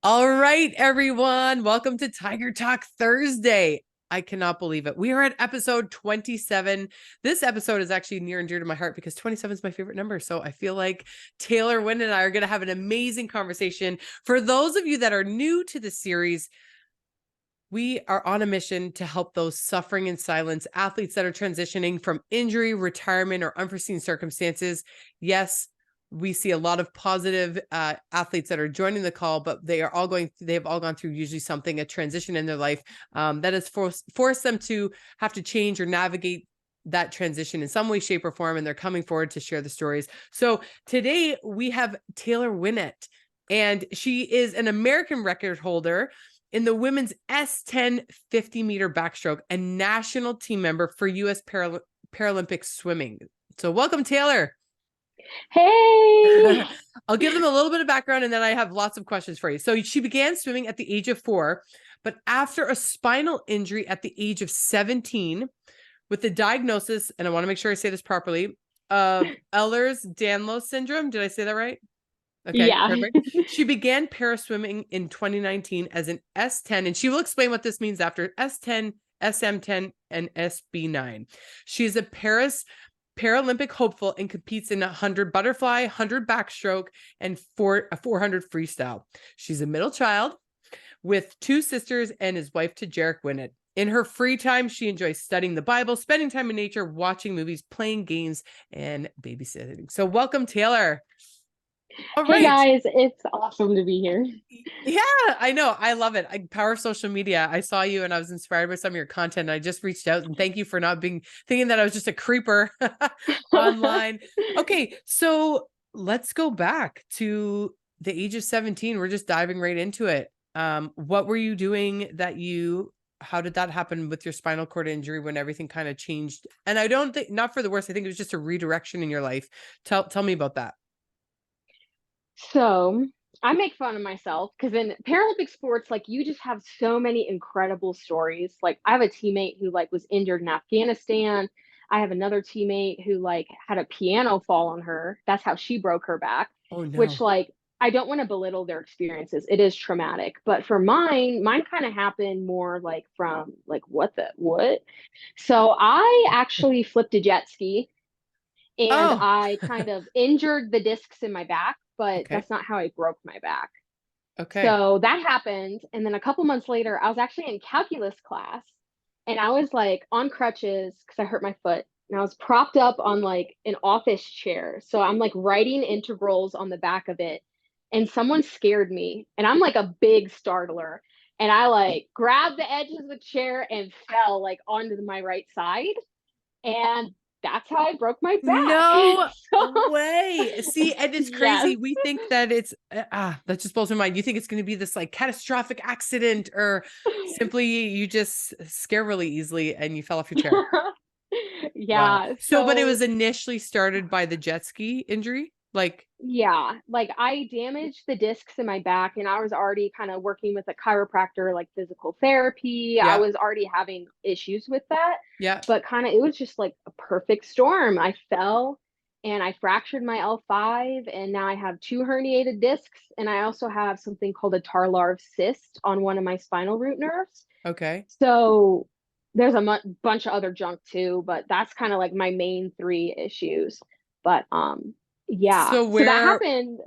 All right, everyone. Welcome to Tiger Talk Thursday. I cannot believe it. We are at episode 27. This episode is actually near and dear to my heart because 27 is my favorite number. So I feel like Taylor Winnett and I are going to have an amazing conversation. For those of you that are new to the series, we are on a mission to help those suffering in silence, athletes that are transitioning from injury, retirement, or unforeseen circumstances. Yes, we see a lot of positive athletes that are joining the call, but they've all gone through usually something, a transition in their life that has forced them to have to change or navigate that transition in some way, shape, or form. And they're coming forward to share the stories. So today we have Taylor Winnett, and she is an American record holder in the women's S10 50-meter backstroke and national team member for U.S. Paralympic swimming. So welcome, Taylor. Hey. I'll give them a little bit of background and then I have lots of questions for you. So she began swimming at the age of 4, but after a spinal injury at the age of 17, with the diagnosis, and I want to make sure I say this properly, of Ehlers Danlos Syndrome. Did I say that right? Okay, Yeah. perfect. She began paraswimming in 2019 as an S10, and she will explain what this means after S10, SM10, and SB9. She's a Paris Paralympic hopeful and competes in 100 butterfly, 100 backstroke, and 400 freestyle. She's a middle child with 2 sisters and is wife to Jeric Winnett. In her free time, she enjoys studying the Bible, spending time in nature, watching movies, playing games, and babysitting. So welcome, Taylor. All Hey right. guys, it's awesome to be here. Yeah, I know. I love it. Power of social media. I saw you and I was inspired by some of your content. And I just reached out and thank you for not thinking that I was just a creeper online. Okay, so let's go back to the age of 17. We're just diving right into it. What were you doing how did that happen with your spinal cord injury when everything kind of changed? And I don't think, not for the worse, I think it was just a redirection in your life. Tell me about that. So I make fun of myself because in Paralympic sports, like you just have so many incredible stories. Like I have a teammate who was injured in Afghanistan. I have another teammate who had a piano fall on her. That's how she broke her back, Oh which no. I don't want to belittle their experiences. It is traumatic. But for mine kind of happened more from what? So I actually flipped a jet ski and Oh, I kind of injured the discs in my back, but okay. that's not how I broke my back. Okay. So that happened. And then a couple months later, I was actually in calculus class and I was on crutches because I hurt my foot. And I was propped up on an office chair. So I'm writing integrals on the back of it. And someone scared me. And I'm a big startler. And I grabbed the edge of the chair and fell onto my right side. And that's how I broke my back. No So, way. See, and it's yes. crazy. We think that it's that just blows my mind. You think it's going to be this catastrophic accident or simply you just scare really easily and you fell off your chair. Wow. Yeah. So, but it So was initially started by the jet ski injury? yeah, I damaged the discs in my back and I was already kind of working with a chiropractor, like physical therapy. I Yeah. was already having issues with that, Yeah. but kind of it was just a perfect storm. I fell and I fractured my L5 and now I have 2 herniated discs and I also have something called a tarlar cyst on one of my spinal root nerves. Okay. So there's a bunch of other junk too, but that's kind of my main 3 issues. But yeah, So so that where happened.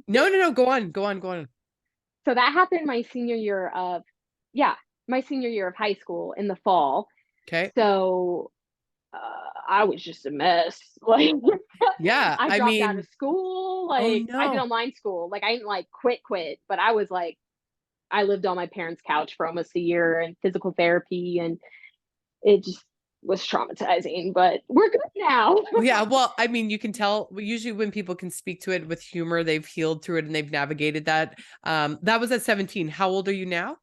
no, go on, go on, go on. So that happened my senior year of, yeah, my senior year of high school in the fall. Okay. So I was just a mess. Like Yeah. I I dropped out of mean, school. oh I did no. online school. I didn't quit, but I was I lived on my parents' couch for almost a year and physical therapy, and it just was traumatizing. But we're good now. Yeah, well, I mean, you can tell usually when people can speak to it with humor, they've healed through it and they've navigated that. That was at 17. How old are you now?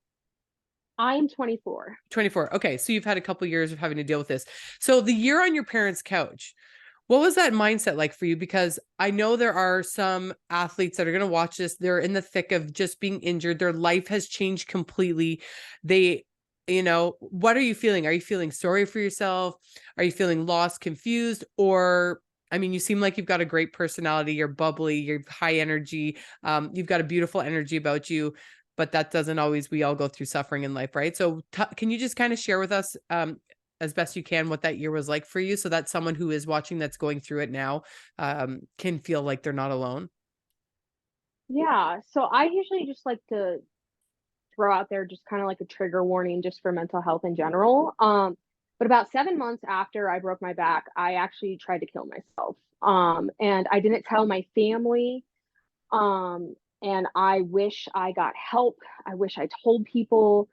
I'm 24. 24. Okay, so you've had a couple years of having to deal with this. So the year on your parents' couch, what was that mindset like for you? Because I know there are some athletes that are going to watch this. They're in the thick of just being injured. Their life has changed completely. They, what are you feeling? Are you feeling sorry for yourself? Are you feeling lost, confused, or I mean, you seem like you've got a great personality. You're bubbly, you're high energy. You've got a beautiful energy about you, but that doesn't always, we all go through suffering in life, right? So can you just kind of share with us, as best you can, what that year was like for you, so that someone who is watching that's going through it now, can feel like they're not alone? Yeah, so I usually just like to throw out there just kind of like a trigger warning just for mental health in general. But about 7 months after I broke my back, I actually tried to kill myself. And I didn't tell my family. And I wish I got help. I wish I told people,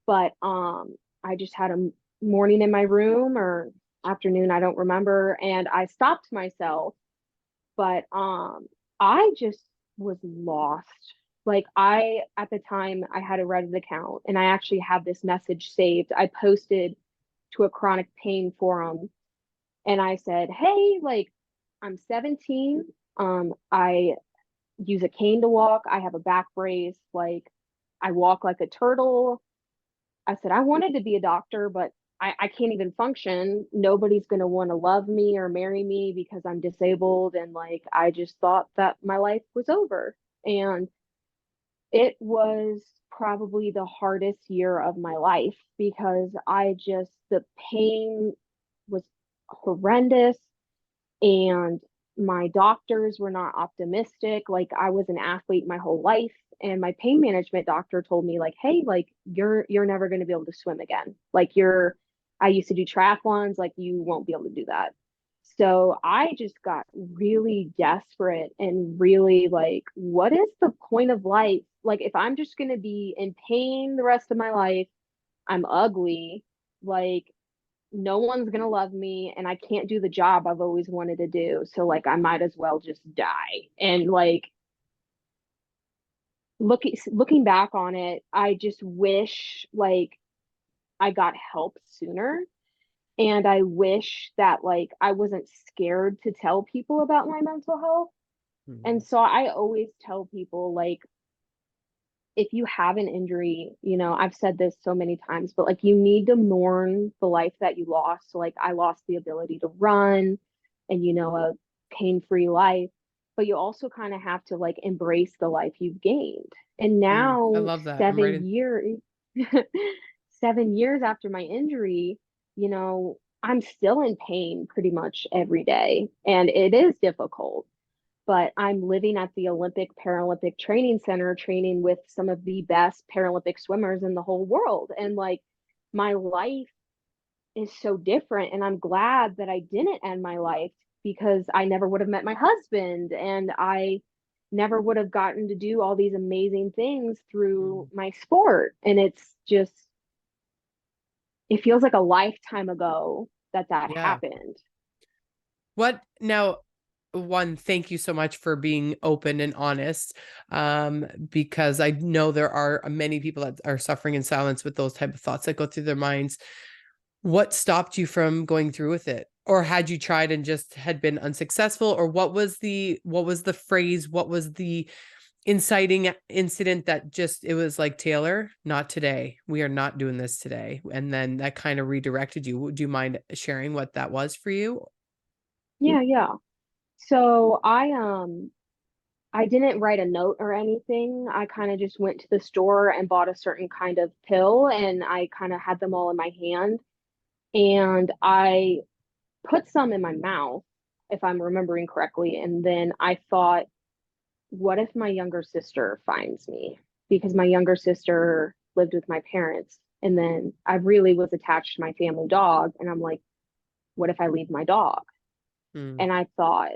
but I just had a morning in my room or afternoon, I don't remember, and I stopped myself. But I just was lost. Like I at the time I had a Reddit account and I actually have this message saved. I posted to a chronic pain forum and I said, "Hey, like I'm 17. I use a cane to walk. I have a back brace. Like I walk like a turtle." I said, "I wanted to be a doctor, but I can't even function. Nobody's going to want to love me or marry me because I'm disabled." And like, I just thought that my life was over. And it was probably the hardest year of my life because the pain was horrendous and my doctors were not optimistic. Like I was an athlete my whole life and my pain management doctor told me like, "Hey, like you're never going to be able to swim again. Like I used to do triathlons, like you won't be able to do that." So I just got really desperate and really like, what is the point of life? Like if I'm just going to be in pain the rest of my life, I'm ugly, like no one's gonna love me and I can't do the job I've always wanted to do. So like I might as well just die. And like looking back on it, I just wish like I got help sooner. And I wish that like I wasn't scared to tell people about my mental health. And Mhm. so I always tell people like if you have an injury, I've said this so many times, but like you need to mourn the life that you lost. So like I lost the ability to run and a pain-free life, but you also kind of have to like embrace the life you've gained. And I now love that. I'm right 7 years 7 years after my injury, I'm still in pain pretty much every day and it is difficult, but I'm living at the Olympic Paralympic Training Center training with some of the best Paralympic swimmers in the whole world. And like my life is so different. And I'm glad that I didn't end my life because I never would have met my husband and I never would have gotten to do all these amazing things through Mhm. my sport. And it feels like a lifetime ago that Yeah. happened. What now? One, thank you so much for being open and honest, because I know there are many people that are suffering in silence with those type of thoughts that go through their minds. What stopped you from going through with it? Or had you tried and just had been unsuccessful? Or what was the phrase? What was the inciting incident that just, it was like, Taylor, not today. We are not doing this today. And then that kind of redirected you. Do you mind sharing what that was for you? Yeah, yeah. So I didn't write a note or anything. I kind of just went to the store and bought a certain kind of pill and I kind of had them all in my hand and I put some in my mouth if I'm remembering correctly, and then I thought, what if my younger sister finds me? Because my younger sister lived with my parents and then I really was attached to my family dog and I'm like, what if I leave my dog? Hmm. And I thought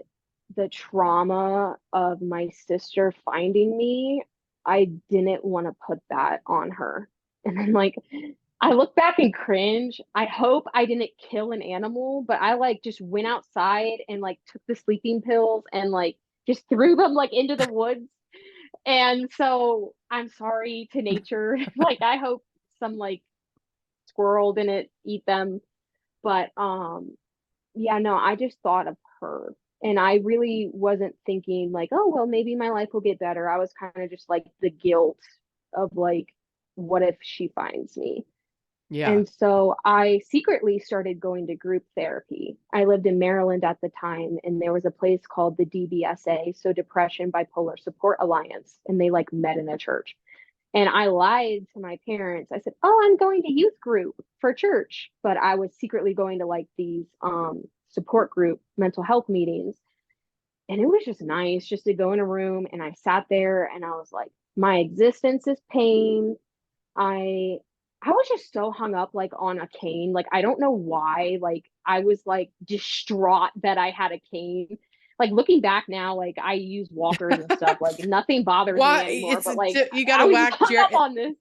the trauma of my sister finding me, I didn't want to put that on her. And then like I look back and cringe. I hope I didn't kill an animal, but I like just went outside and like took the sleeping pills and like just threw them like into the woods. And so I'm sorry to nature. Like I hope some like squirrel didn't eat them. But yeah, no, I just thought of her. And I really wasn't thinking like, oh, well, maybe my life will get better. I was kind of just like the guilt of like, what if she finds me? Yeah. And so I secretly started going to group therapy. I lived in Maryland at the time, and there was a place called the DBSA, so Depression Bipolar Support Alliance, and they like met in a church. And I lied to my parents. I said, "Oh, I'm going to youth group for church," but I was secretly going to like these support group mental health meetings. And it was just nice just to go in a room, and I sat there and I was like, my existence is pain. I I was just so hung up like on a cane. Like I don't know why. Like I was like distraught that I had a cane. Like looking back now, like I use walkers and stuff. Like nothing bothers me Why anymore. it's But like you I gotta was just whack hung up on this.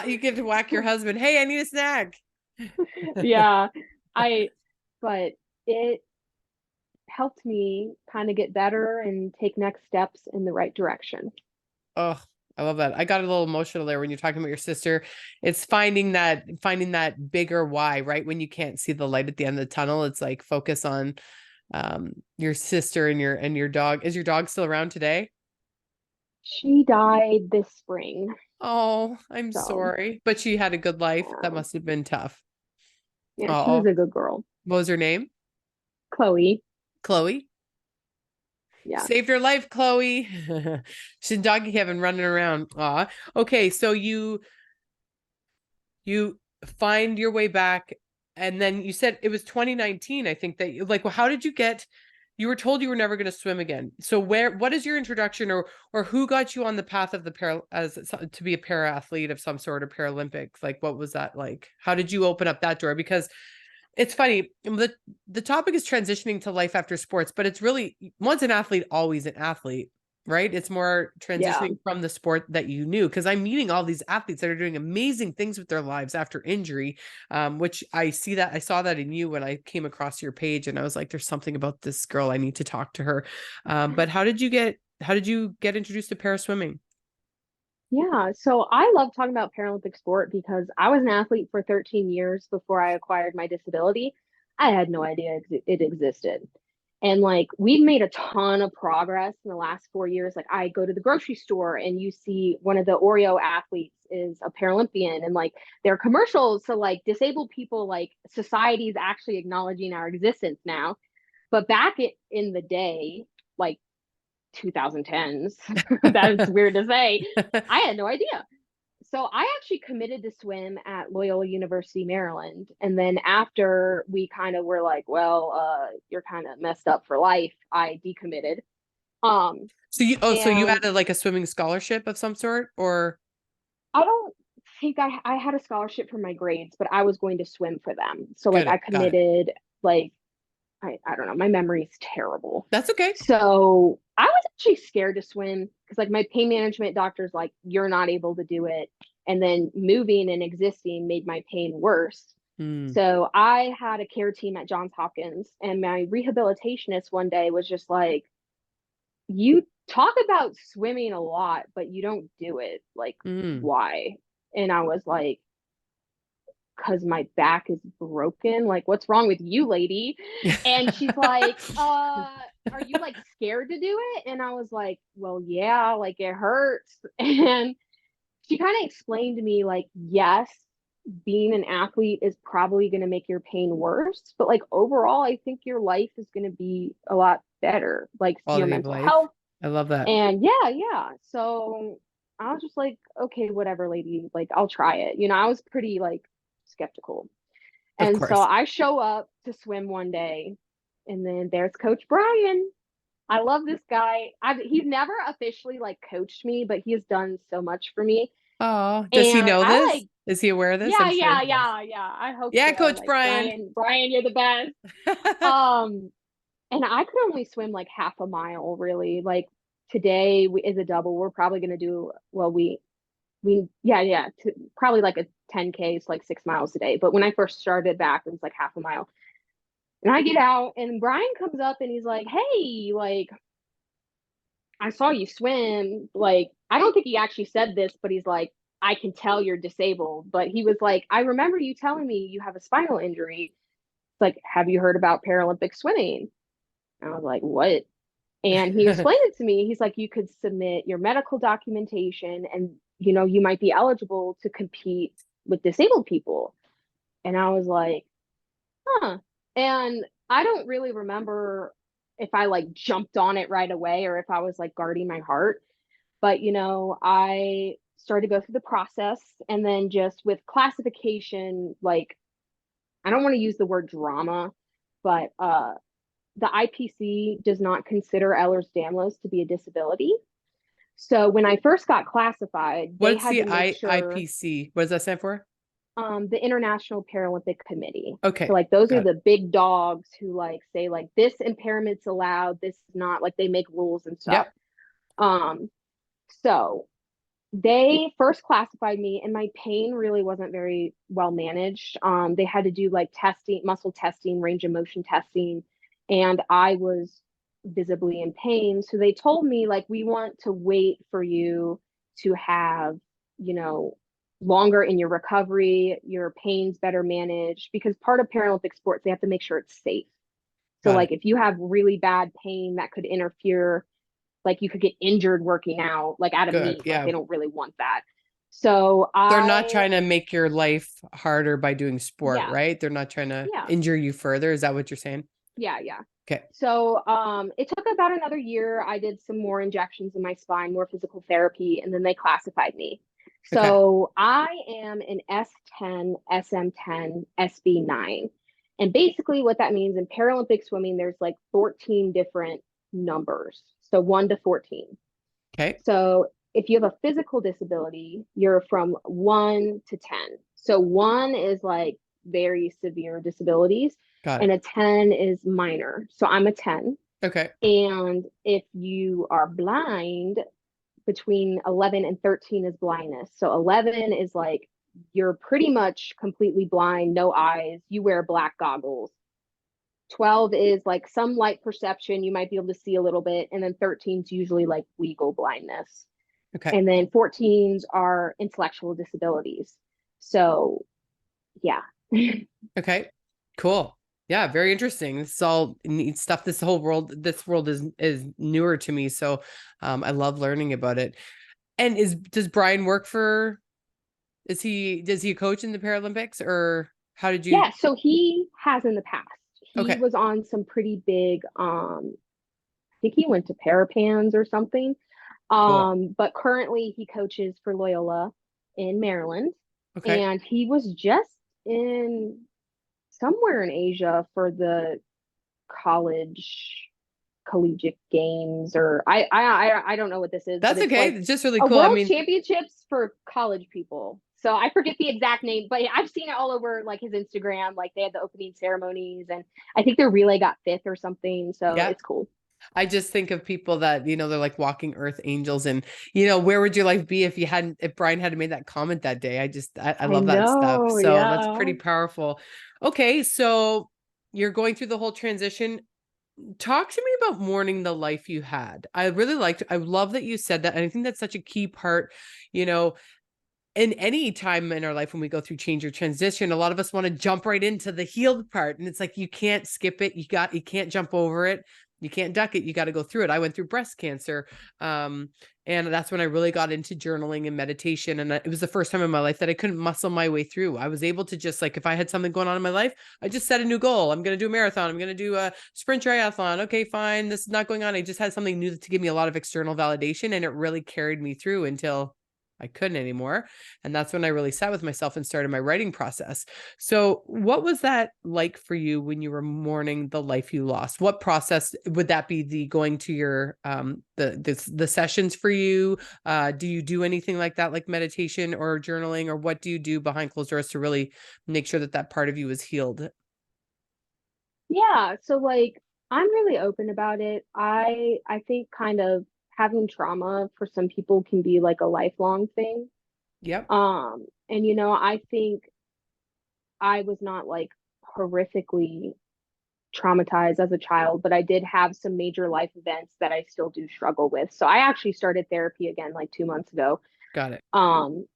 you get to whack your husband. Hey, I need a snack. Yeah. I but it helped me kind of get better and take next steps in the right direction. Oh, I love that. I got a little emotional there when you're talking about your sister. It's finding that bigger why, right? When you can't see the light at the end of the tunnel, it's like focus on your sister and your dog. Is your dog still around today? She died this spring. Oh, I'm So, sorry. But she had a good life. That yeah, must have been tough. yeah, she was Oh, a good girl. what was her name? Chloe. Chloe. Yeah. Saved her life, Chloe. She's in doggy heaven running around. Aw. Okay, so you find your way back, and then you said it was 2019, I think, that you like, well, how did you were told you were never going to swim again. So what is your introduction, or who got you on the path of the to be a para athlete of some sort, or Paralympics? Like, what was that like? How did you open up that door? Because it's funny, the topic is transitioning to life after sports, but it's really once an athlete, always an athlete, right? It's more Yeah. transitioning from the sport that you knew, because I'm meeting all these athletes that are doing amazing things with their lives after injury, which I saw that in you when I came across your page, and I was like, there's something about this girl, I need to talk to her. But how did you get introduced to para swimming? Yeah. So I love talking about Paralympic sport because I was an athlete for 13 years before I acquired my disability. I had no idea it existed. And like we've made a ton of progress in the last 4 years. Like I go to the grocery store and you see one of the Oreo athletes is a Paralympian, and like there are commercials to like disabled people, like society is actually acknowledging our existence now. But back in the day, like 2010s, that's weird to say, I had no idea. So I actually committed to swim at Loyola University, Maryland. And then after we kind of were like, well, you're kind of messed up for life, I decommitted. Um, So you and had like a swimming scholarship of some sort, or I don't think I had a scholarship for my grades, but I was going to swim for them. So like I got it. committed, like I don't know, my memory is terrible. That's okay. So I was actually scared to swim because like my pain management doctor's like, you're not able to do it. And then moving and existing made my pain worse. Hmm. So I had a care team at Johns Hopkins, and my rehabilitationist one day was just like, you talk about swimming a lot, but you don't do it. Like, Hmm. why? And I was like, because my back is broken. Like, what's wrong with you, lady? And she's like, are you like scared to do it? And I was like, well, yeah, like it hurts. And she kind of explained to me, like, yes, being an athlete is probably going to make your pain worse, but like overall, I think your life is going to be a lot better, like your Quality of mental life. health. I love that. And yeah, yeah. So I was just like, okay, whatever, lady, like I'll try it. I was pretty like skeptical. Of And so course. I show up to swim one day, and then there's Coach Brian. I love this guy. He's never officially like coached me, but he has done so much for me. Oh, does he And know I this? like, Is he aware of this? yeah, I'm sure yeah, he is. yeah, yeah. I hope Yeah, so. Coach Like Brian. Brian, you're the best. Um, and I could only swim like half a mile, really. Like today is a double. We're probably gonna do well. Yeah, yeah, probably like a 10K, so like 6 miles today. But when I first started back, it was like half a mile. And I get out, and Brian comes up and he's like, "Hey, like I saw you swim." Like I don't think he actually said this, but he's like, "I can tell you're disabled." But he was like, "I remember you telling me you have a spinal injury. It's like, have you heard about Paralympic swimming?" And I was like, "What?" And he explained it to me. He's like, "You could submit your medical documentation, and you might be eligible to compete with disabled people." And I was like, huh. And I don't really remember if I like jumped on it right away or if I was like guarding my heart. But, I started to go through the process, and then just with classification, like, I don't want to use the word drama, but the IPC does not consider Ehlers Danlos to be a disability. So when I first got classified, they What's had the to make sure IPC? What does that stand for? the International Paralympic Committee. So Okay, like those are got it. the big dogs who like say like this impairment's allowed, this is not, like they make rules and stuff. Yep, Um, so they first classified me, and my pain really wasn't very well managed. They had to do like testing, muscle testing, range of motion testing, and I was visibly in pain. So they told me, like, we want to wait for you to have, you know, longer in your recovery, your pain's better managed, because part of Paralympic sports, they have to make sure it's safe. So, got like, it. if you have really bad pain that could interfere, like you could get injured working out, like at a Good. meet, like Yeah. they don't really want that. So They're not I, trying to make your life harder by doing sport, yeah, right? They're not trying to yeah, injure you further. Is that what you're saying? yeah. Okay. So it took about another year. I did some more injections in my spine, more physical therapy, and then they classified me. Okay. So I am an S10, SM10, SB9. And basically what that means in Paralympic swimming, there's like 14 different numbers. So 1 to 14. Okay. So if you have a physical disability, you're from 1 to 10. So 1 is like very severe disabilities, Got and it. a 10 is minor. So I'm a 10. Okay. And if you are blind, between 11 and 13 is blindness. So 11 is like you're pretty much completely blind, no eyes, you wear black goggles. 12 is like some light perception, you might be able to see a little bit. And then 13 is usually like legal blindness. Okay. And then 14s are intellectual disabilities. So, yeah. Okay. Cool. Yeah, very interesting. This is all neat stuff. This world is newer to me. So I love learning about it. And does Brian work for, does he coach in the Paralympics, or how did you? Yeah, so he has in the past. He Okay, was on some pretty big I think he went to Parapans or something. cool. But currently he coaches for Loyola in Maryland. Okay. And he was just in somewhere in Asia for the college collegiate games, or I don't know what this is, but That's it's okay. like It's just really a cool. I world mean, championships for college people. So I forget the exact name, but I've seen it all over like his Instagram. Like they had the opening ceremonies, and I think their relay got fifth or something. So yeah. it's cool. I just think of people that, they're like walking earth angels, and, where would your life be if Brian had made that comment that day? I I love that stuff. know, So that's yeah. pretty powerful. Okay. So you're going through the whole transition. Talk to me about mourning the life you had. I love that you said that. And I think that's such a key part, you know, in any time in our life when we go through change or transition. A lot of us want to jump right into the healed part, and it's like you can't skip it. You can't jump over it. You can't duck it. You got to go through it. I went through breast cancer, and that's when I really got into journaling and meditation. And it was the first time in my life that I couldn't muscle my way through. I was able to just, like, if I had something going on in my life, I just set a new goal. I'm going to do a marathon. I'm going to do a sprint triathlon. Okay, fine. This is not going on. I just had something new to give me a lot of external validation, and it really carried me through until I couldn't anymore. And that's when I really sat with myself and started my writing process. So what was that like for you when you were mourning the life you lost? What process would that be? The going to your the sessions for you? Do you do anything like that, like meditation or journaling, or what do you do behind closed doors to really make sure that that part of you is healed? Yeah, so like I'm really open about it. I think kind of having trauma for some people can be like a lifelong thing. Yep. And I think I was not like horrifically traumatized as a child, but I did have some major life events that I still do struggle with. So I actually started therapy again like 2 months ago. Got it. Um,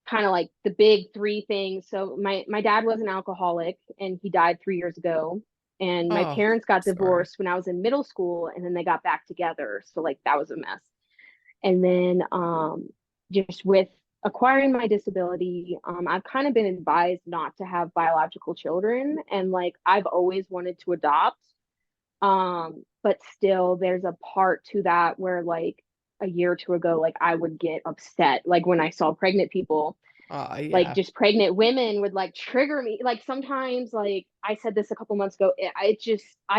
Kind of like the big three things. So my dad was an alcoholic, and he died 3 years ago. And my Oh, parents got sorry. divorced when I was in middle school, and then they got back together. So like that was a mess. And then just with acquiring my disability, I've kind of been advised not to have biological children, and like I've always wanted to adopt. But still there's a part to that where like a year or two ago, like I would get upset, like when I saw pregnant people, like Yeah. just pregnant women would like trigger me. Like sometimes, like I said this a couple months ago, I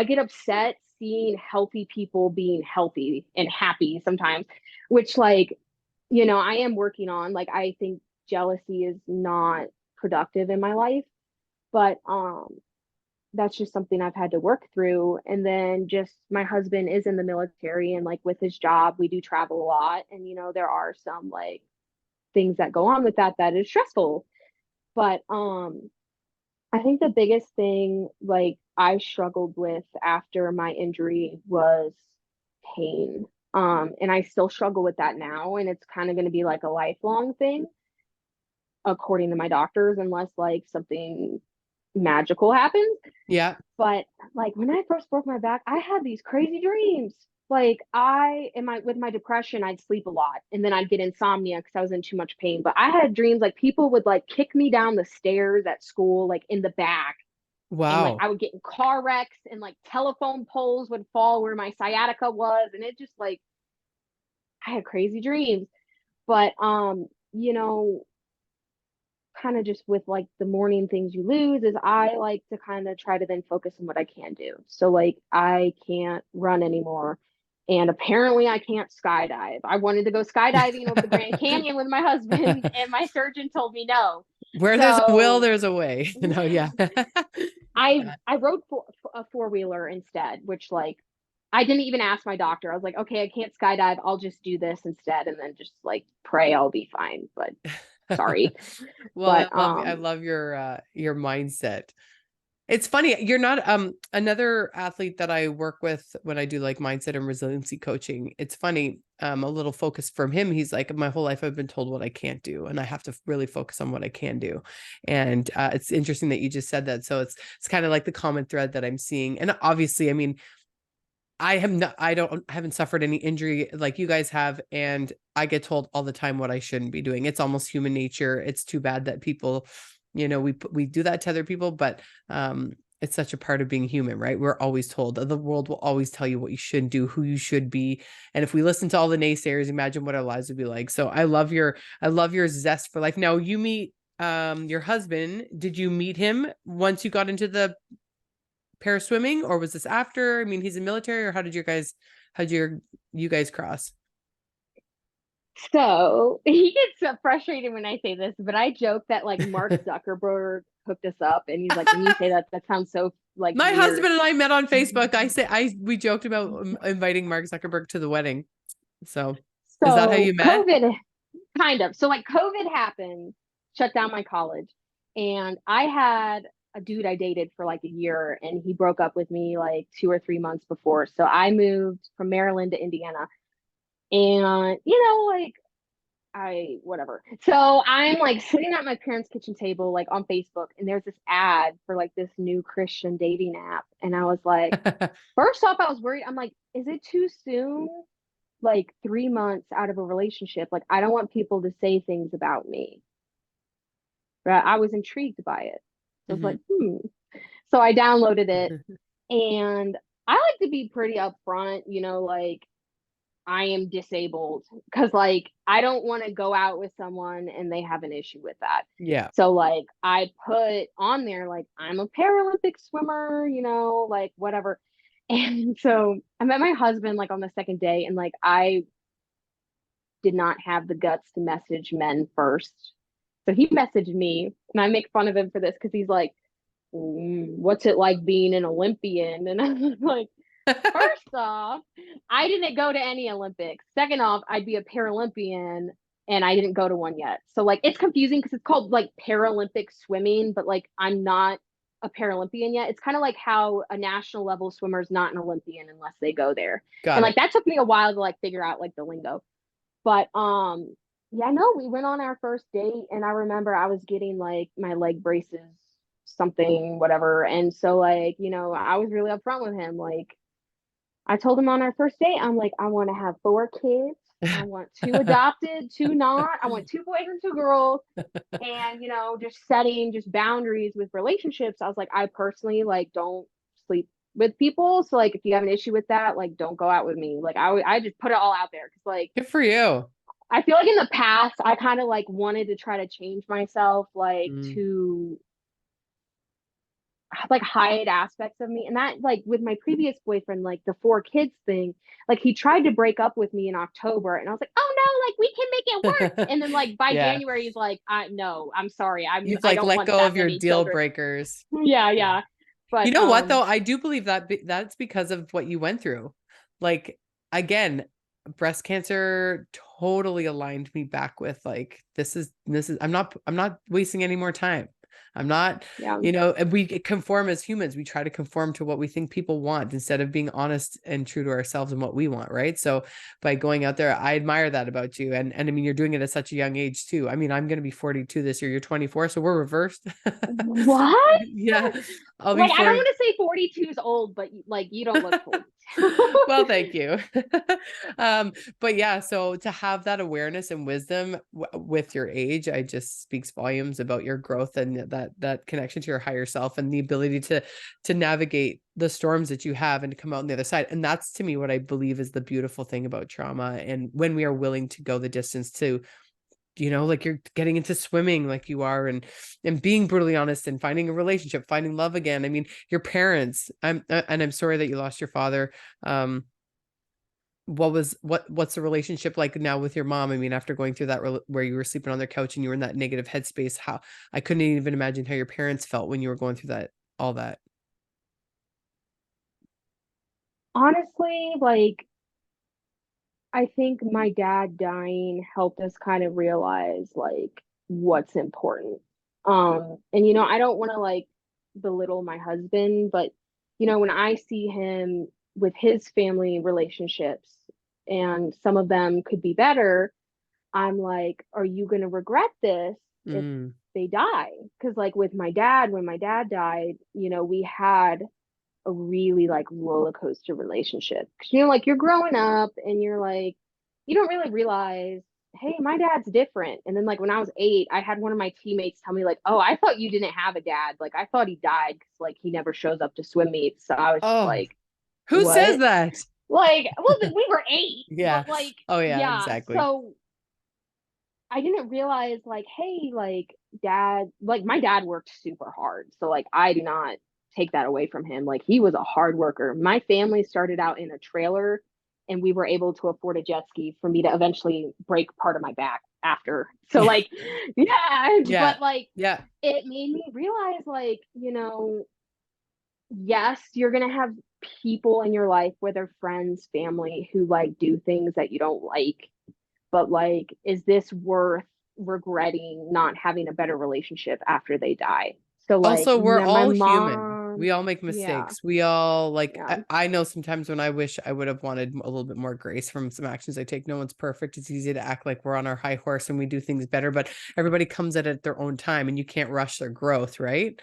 get upset seeing healthy people being healthy and happy sometimes, which like, I am working on. Like I think jealousy is not productive in my life, but that's just something I've had to work through. And then just my husband is in the military, and like with his job, we do travel a lot. And, there are some like things that go on with that is stressful. But I think the biggest thing like I struggled with after my injury was pain. And I still struggle with that now. And it's kind of going to be like a lifelong thing, according to my doctors, unless like something magical happens. Yeah. But like when I first broke my back, I had these crazy dreams. Like with my depression, I'd sleep a lot and then I'd get insomnia because I was in too much pain. But I had dreams like people would like kick me down the stairs at school, like in the back. And like Wow. I would get in car wrecks and like telephone poles would fall where my sciatica was. And it just like I had crazy dreams. But kind of just with like the morning things you lose is I like to kind of try to then focus on what I can do. So like I can't run anymore. And apparently I can't skydive. I wanted to go skydiving over the Grand Canyon with my husband and my surgeon told me no. Where there's a will, So there's a way. Yeah. I rode a four-wheeler instead, which like I didn't even ask my doctor. I was like, okay, I can't skydive. I'll just do this instead and then just like pray I'll be fine. But sorry. Well, But I love your mindset. It's funny, you're not another athlete that I work with when I do like mindset and resiliency coaching. It's funny, a little focus from him. He's like, my whole life I've been told what I can't do, and I have to really focus on what I can do. And it's interesting that you just said that. So it's kind of like the common thread that I'm seeing. And obviously, I mean, I haven't suffered any injury like you guys have. And I get told all the time what I shouldn't be doing. It's almost human nature. It's too bad that people, we do that to other people, but it's such a part of being human, right? We're always told the world will always tell you what you shouldn't do, who you should be. And if we listen to all the naysayers, imagine what our lives would be like. So I love your zest for life. Now you meet your husband. Did you meet him once you got into the paraswimming, or was this after? I mean, he's in military, or how did you guys cross? so he gets so frustrated when I say this, but I joke that like Mark Zuckerberg hooked us up, and he's like, when you say that, that sounds so like My weird. husband and I met on Facebook. We joked about inviting Mark Zuckerberg to the wedding. So is that how So you met? COVID, kind of. So like COVID happened, shut down my college, and I had a dude I dated for like a year, and he broke up with me like 2 or 3 months before. So I moved from Maryland to Indiana, and like whatever. So I'm like sitting at my parents' kitchen table, like on Facebook, and there's this ad for like this new Christian dating app. And I was like, first off, I was worried. I'm like, is it too soon? Like 3 months out of a relationship. Like, I don't want people to say things about me. Right. I was intrigued by it. So I was Mhm. like, So I downloaded it, and I like to be pretty upfront, like I am disabled because like I don't want to go out with someone and they have an issue with that. Yeah. So like I put on there like I'm a Paralympic swimmer, like whatever. And so I met my husband like on the second day, and like I did not have the guts to message men first. So he messaged me, and I make fun of him for this because he's like, what's it like being an Olympian? And I was like, first off, I didn't go to any Olympics. Second off, I'd be a Paralympian and I didn't go to one yet. So like it's confusing because it's called like Paralympic swimming, but like I'm not a Paralympian yet. It's kind of like how a national level swimmer is not an Olympian unless they go there. And Got like it. that took me a while to like figure out like the lingo. But yeah, no, we went on our first date, and I remember I was getting like my leg braces, something, whatever. And so like, I was really upfront with him. Like I told him on our first date, I'm like, I want to have 4 kids I want two adopted, two not. I want two boys and two girls. And, just setting just boundaries with relationships. I was like, I personally like don't sleep with people. So like, if you have an issue with that, like, don't go out with me. Like, I just put it all out there. Cause like, Good for you. I feel like in the past, I kind of like wanted to try to change myself, like Mm. to like hide aspects of me. And that like with my previous boyfriend, like the 4 kids thing, like he tried to break up with me in October and I was like, oh no, like we can make it work. And then like by Yeah. January he's like, no, I'm sorry. You've I like don't let want go that of your many deal children. breakers. Yeah, Yeah. yeah. You But know what though? I do believe that that's because of what you went through. Like again, breast cancer totally aligned me back with like this is I'm not wasting any more time. I'm not, yeah. and we conform as humans. We try to conform to what we think people want instead of being honest and true to ourselves and what we want, right? So by going out there, I admire that about you. And I mean, you're doing it at such a young age too. I mean, I'm going to be 42 this year. You're 24, so we're reversed. What? Yeah. I'll be Like I don't 40. want to say 42 is old, but like you don't look 42. Well, thank you. But yeah, so to have that awareness and wisdom with your age, I just speaks volumes about your growth and that connection to your higher self and the ability to navigate the storms that you have and to come out on the other side. And that's to me what I believe is the beautiful thing about trauma. And when we are willing to go the distance to like you're getting into swimming like you are and being brutally honest and finding a relationship, finding love again. I mean, your parents, I'm sorry that you lost your father. Um, what's the relationship like now with your mom? I mean, after going through that where you were sleeping on their couch and you were in that negative headspace, how I couldn't even imagine how your parents felt when you were going through all that. Honestly, like I think my dad dying helped us kind of realize like what's important. And I don't want to like belittle my husband, but when I see him with his family relationships and some of them could be better, I'm like, are you going to regret this if Mm. they die? Because like with my dad, when my dad died, we had a really like roller coaster relationship. Cause like you're growing up and you're like, you don't really realize, hey, my dad's different. And then like when I was 8, I had one of my teammates tell me like, oh, I thought you didn't have a dad. Like I thought he died because like he never shows up to swim meets. So I was just Oh, like, who says what? that? Like, well, we were 8, Yeah. but like, Oh yeah, yeah. exactly. So I didn't realize like, hey, like dad, like my dad worked super hard. So like I do not take that away from him. Like he was a hard worker. My family started out in a trailer and we were able to afford a jet ski for me to eventually break part of my back after. So Yeah. like, yeah, Yeah. but like Yeah. it made me realize like, yes, you're gonna have people in your life, whether friends, family, who like do things that you don't like, but like is this worth regretting not having a better relationship after they die? So like Also, we're my all human. mom, We all make yeah, mistakes. We all like, yeah, I know sometimes when I wish I would have wanted a little bit more grace from some actions I take. No one's perfect. It's easy to act like we're on our high horse and we do things better, but everybody comes at their own time and you can't rush their growth, right?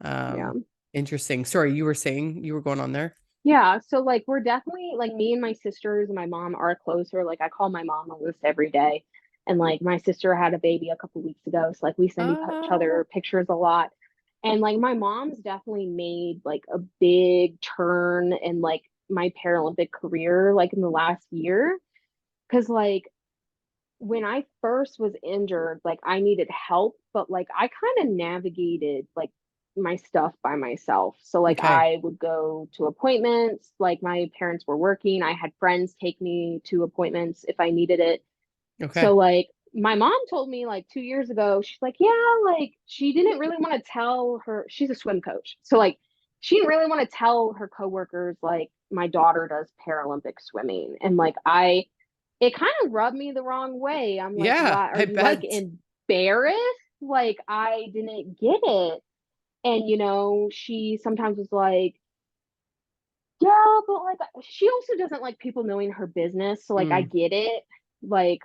yeah. Um, Interesting. Sorry, you were saying you were going on there. Yeah, so like we're definitely like me and my sisters and my mom are closer. Like I call my mom almost every day. And like my sister had a baby a couple weeks ago. So like we send each Oh, other pictures a lot. And like my mom's definitely made like a big turn in like my Paralympic career like in the last year. Cause like when I first was injured, like I needed help, but like I kind of navigated like my stuff by myself. So like okay. I would go to appointments, like my parents were working. I had friends take me to appointments if I needed it. Okay. So like my mom told me like 2 years ago, she's like, yeah, like she didn't really want to tell her, she's a swim coach. So like she didn't really want to tell her coworkers like my daughter does Paralympic swimming. And like it kind of rubbed me the wrong way. I'm like, Yeah, why are I you like bet. embarrassed? Like I didn't get it. And she sometimes was like, yeah, but like she also doesn't like people knowing her business. So like I Mm, get it. Like,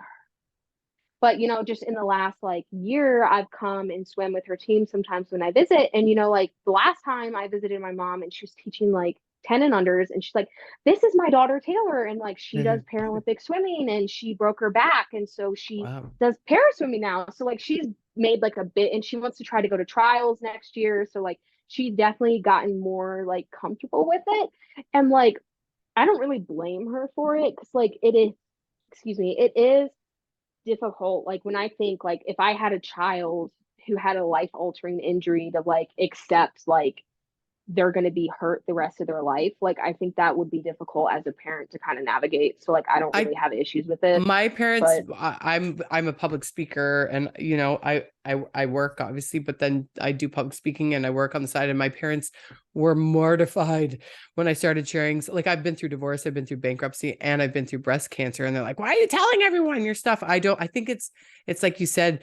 but just in the last like year, I've come and swim with her team sometimes when I visit. And like the last time I visited my mom and she was teaching like 10 and unders. And she's like, this is my daughter Taylor. And like, she does Mhm. Paralympic swimming and she broke her back. And so she Wow. does paraswimming now. So like, she's made like a bit, and she wants to try to go to trials next year. So like, she's definitely gotten more like comfortable with it. And like, I don't really blame her for it, because like it is, excuse me, it is difficult. Like when I think like if I had a child who had a life altering injury, to like accept like they're going to be hurt the rest of their life, like I think that would be difficult as a parent to kind of navigate. So like I don't I really have issues with it. My parents, But I'm a public speaker, and I work obviously, but then I do public speaking and I work on the side, and my parents were mortified when I started sharing. Like, I've been through divorce, I've been through bankruptcy, and I've been through breast cancer, and they're like, why are you telling everyone your stuff? I think it's like you said,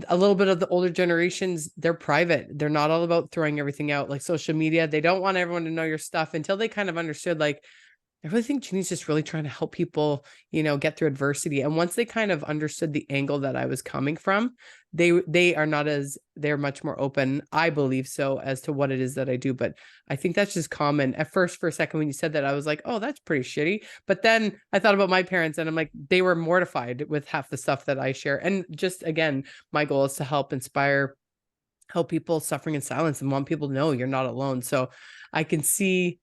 a little bit of the older generations, they're private. They're not all about throwing everything out like social media. They don't want everyone to know your stuff, until they kind of understood, like, I really think Janine's just really trying to help people, get through adversity. And once they kind of understood the angle that I was coming from, they're much more open, I believe so, as to what it is that I do. But I think that's just common. At first, for a second, when you said that, I was like, oh, that's pretty shitty. But then I thought about my parents, and I'm like, they were mortified with half the stuff that I share. And just, again, my goal is to help people suffering in silence, and want people to know you're not alone. So I can see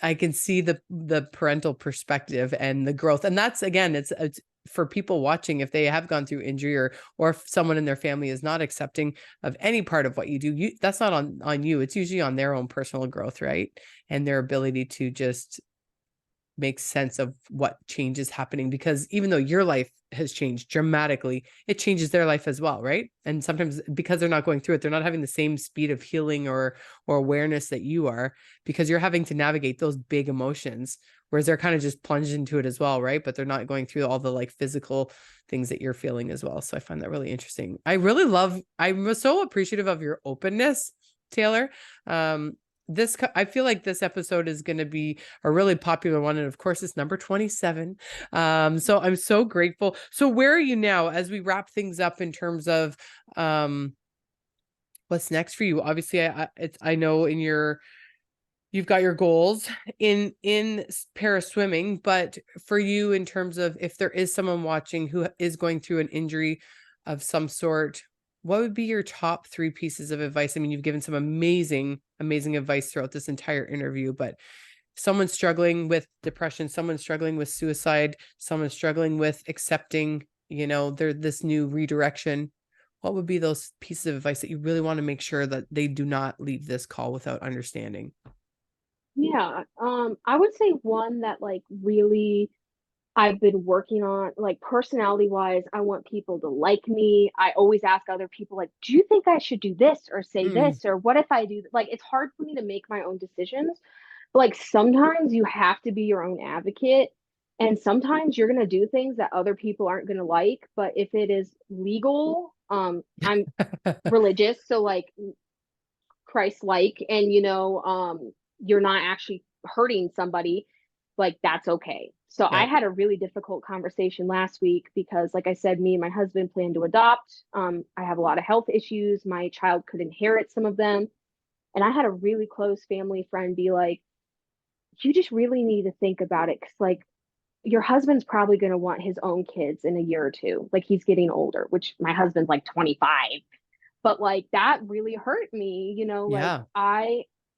the parental perspective and the growth. And that's, again, it's for people watching, if they have gone through injury, or if someone in their family is not accepting of any part of what you do, that's not on you. It's usually on their own personal growth, right? And their ability to just make sense of what change is happening, because even though your life has changed dramatically, it changes their life as well, right? And sometimes, because they're not going through it, they're not having the same speed of healing or awareness that you are, because you're having to navigate those big emotions, whereas they're kind of just plunged into it as well, right? But they're not going through all the like physical things that you're feeling as well. So I find that really interesting. I'm so appreciative of your openness, Taylor. I feel like this episode is going to be a really popular one, and of course it's number 27. So I'm so grateful. So where are you now as we wrap things up in terms of what's next for you? Obviously, I know you've got your goals in Paris swimming, but for you, in terms of, if there is someone watching who is going through an injury of some sort, what would be your top 3 pieces of advice? I mean, you've given some amazing advice throughout this entire interview, but someone struggling with depression, someone struggling with suicide, someone struggling with accepting, this new redirection, what would be those pieces of advice that you really want to make sure that they do not leave this call without understanding? yeah, I would say one that like really I've been working on, like personality wise, I want people to like me. I always ask other people, like, do you think I should do this or say Mm, this? Or what if I do? Like, it's hard for me to make my own decisions. But like, sometimes you have to be your own advocate. And sometimes you're going to do things that other people aren't going to like. But if it is legal, I'm religious. So, like, Christ like, and you're not actually hurting somebody, like that's okay. So I yeah. had a really difficult conversation last week because, like I said, me and my husband plan to adopt. I have a lot of health issues. My child could inherit some of them. And I had a really close family friend be like, you just really need to think about it. Cause like your husband's probably going to want his own kids in a year or two. Like he's getting older, which my husband's like 25. But like that really hurt me, like Yeah.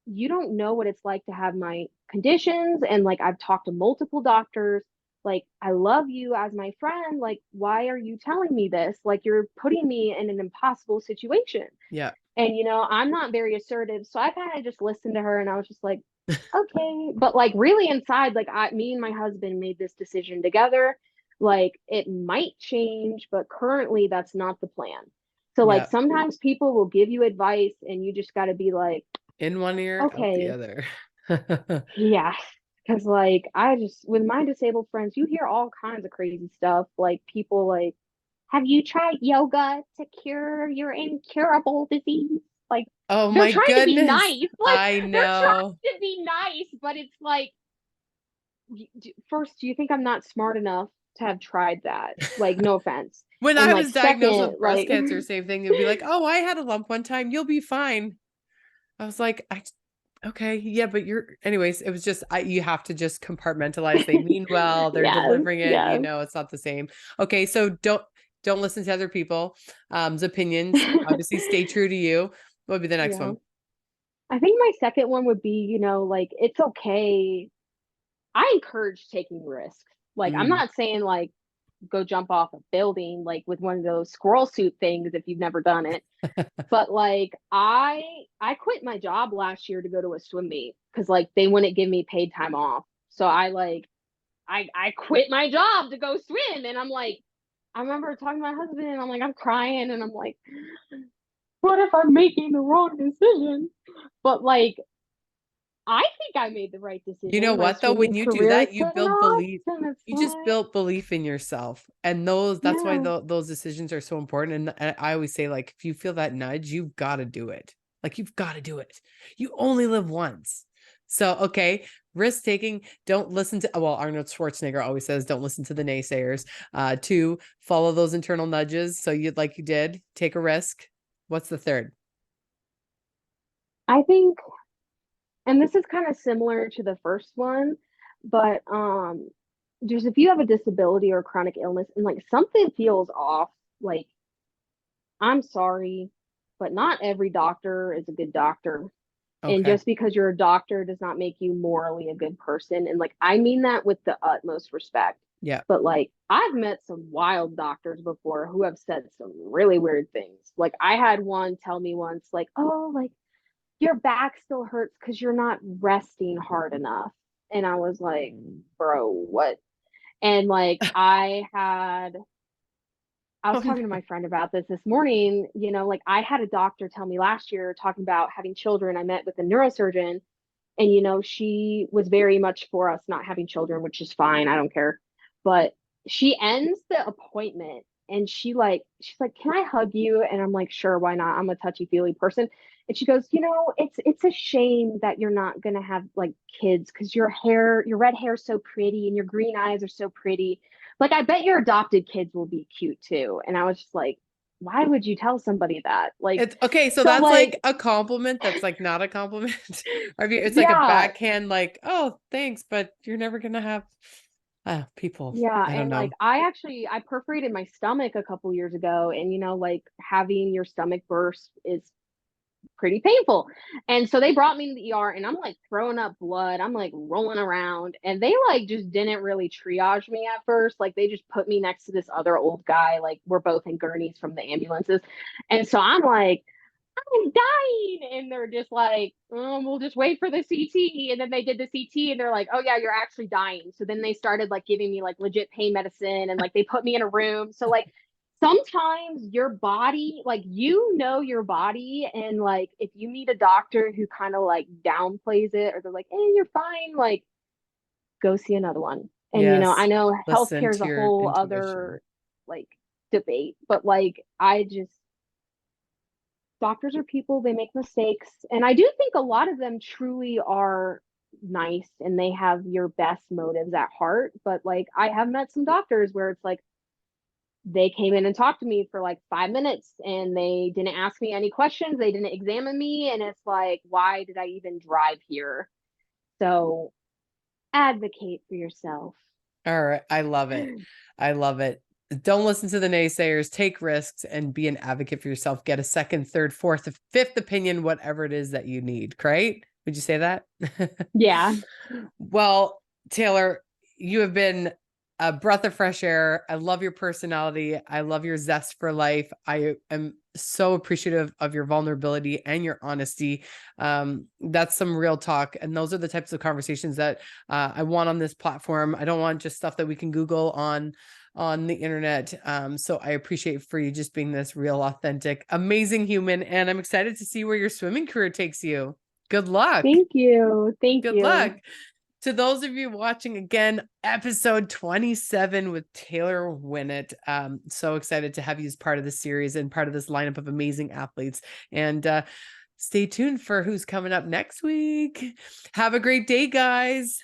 you don't know what it's like to have my conditions. And like I've talked to multiple doctors. Like, I love you as my friend. Like, why are you telling me this? Like, you're putting me in an impossible situation. Yeah. And I'm not very assertive, so I kind of just listened to her, and I was just like, okay. But like really inside, like me and my husband made this decision together. Like it might change, but currently that's not the plan. So like Yeah. sometimes people will give you advice and you just got to be like, In one ear, out the okay, other. yeah. Because like I just, with my disabled friends, you hear all kinds of crazy stuff. Like people like, have you tried yoga to cure your incurable disease? Like Oh they're my trying to be goodness. nice. Like I they're know. trying to be nice, but it's like, first, do you think I'm not smart enough to have tried that? Like, no offense. When And I like, was diagnosed second, with breast like, cancer, same thing. It'd be like, oh, I had a lump one time. You'll be fine. I was like, Okay. Yeah. But anyways, it was just, you have to just compartmentalize. They mean well, they're Yes, delivering it, yes. it's not the same. Okay. So don't listen to other people, opinions. Obviously stay true to you. What would be the next Yeah. one? I think my second one would be, like, it's okay. I encourage taking risks. Like, I'm Mm. not saying like go jump off a building like with one of those squirrel suit things if you've never done it. But like I quit my job last year to go to a swim meet because like they wouldn't give me paid time off. So I quit my job to go swim, and I'm like, I remember talking to my husband and I'm like, I'm crying and I'm like, what if I'm making the wrong decision? But like I think I made the right You know decision. My what though? swimming When you do career is that, you taking build off, belief. and it's You just like, built belief in yourself. And that's why yeah. those decisions are so important. And I always say, like, if you feel that nudge, you've got to do it. Like, you've got to do it. You only live once. So, okay, risk taking, don't listen to, well, Arnold Schwarzenegger always says, don't listen to the naysayers. Two, follow those internal nudges. So you did, take a risk. What's the third? I think, and this is kind of similar to the first one, but just if you have a disability or chronic illness and like something feels off, like I'm sorry, but not every doctor is a good doctor. And Okay. just because you're a doctor does not make you morally a good person. And like I mean that with the utmost respect. Yeah. But like I've met some wild doctors before who have said some really weird things. Like I had one tell me once, like, oh, like your back still hurts because you're not resting hard enough. And I was like, bro, what? And like I was Oh, talking to my friend about this morning, like I had a doctor tell me last year talking about having children. I met with a neurosurgeon and she was very much for us not having children, which is fine. I don't care. But she ends the appointment and she's like, "Can I hug you?" And I'm like, "Sure, why not? I'm a touchy-feely person." And she goes, it's a shame that you're not gonna have like kids because your red hair is so pretty and your green eyes are so pretty. Like, I bet your adopted kids will be cute too." And I was just like, why would you tell somebody that? Like, it's okay. So so that's like like, a compliment. That's like not a compliment. Or if it's like a yeah, backhand, like, oh, thanks, but you're never gonna have people. yeah. I don't And like, know. I perforated my stomach a couple years ago, and like having your stomach burst is pretty painful. And so they brought me to the ER and I'm like throwing up blood. I'm like rolling around and they like just didn't really triage me at first. Like they just put me next to this other old guy. Like we're both in gurneys from the ambulances. And so I'm like, I'm dying. And they're just like, we'll just wait for the CT. And then they did the CT and they're like, oh yeah, you're actually dying. So then they started like giving me like legit pain medicine and like they put me in a room. So like sometimes your body, like your body, and like if you meet a doctor who kind of like downplays it or they're like, you're fine, like go see another one. And I Yes. know Listen healthcare is to a your whole intuition. other like debate, but like I just doctors are people, they make mistakes. And I do think a lot of them truly are nice and they have your best motives at heart. But like, I have met some doctors where it's like, they came in and talked to me for like 5 minutes and they didn't ask me any questions. They didn't examine me. And it's like, why did I even drive here? So advocate for yourself. All right. I love it. I love it. Don't listen to the naysayers, take risks and be an advocate for yourself. Get a second, third, fourth, fifth opinion, whatever it is that you need. Right? Would you say that? Yeah. Well, Taylor, you have been a breath of fresh air. I love your personality. I love your zest for life. I am so appreciative of your vulnerability and your honesty. That's some real talk. And those are the types of conversations that I want on this platform. I don't want just stuff that we can Google on the internet. So I appreciate for you just being this real, authentic, amazing human. And I'm excited to see where your swimming career takes you. Good luck. Thank you. Thank Good luck. you. To those of you watching again, episode 27 with Taylor Winnett. So excited to have you as part of the series and part of this lineup of amazing athletes. And stay tuned for who's coming up next week. Have a great day, guys.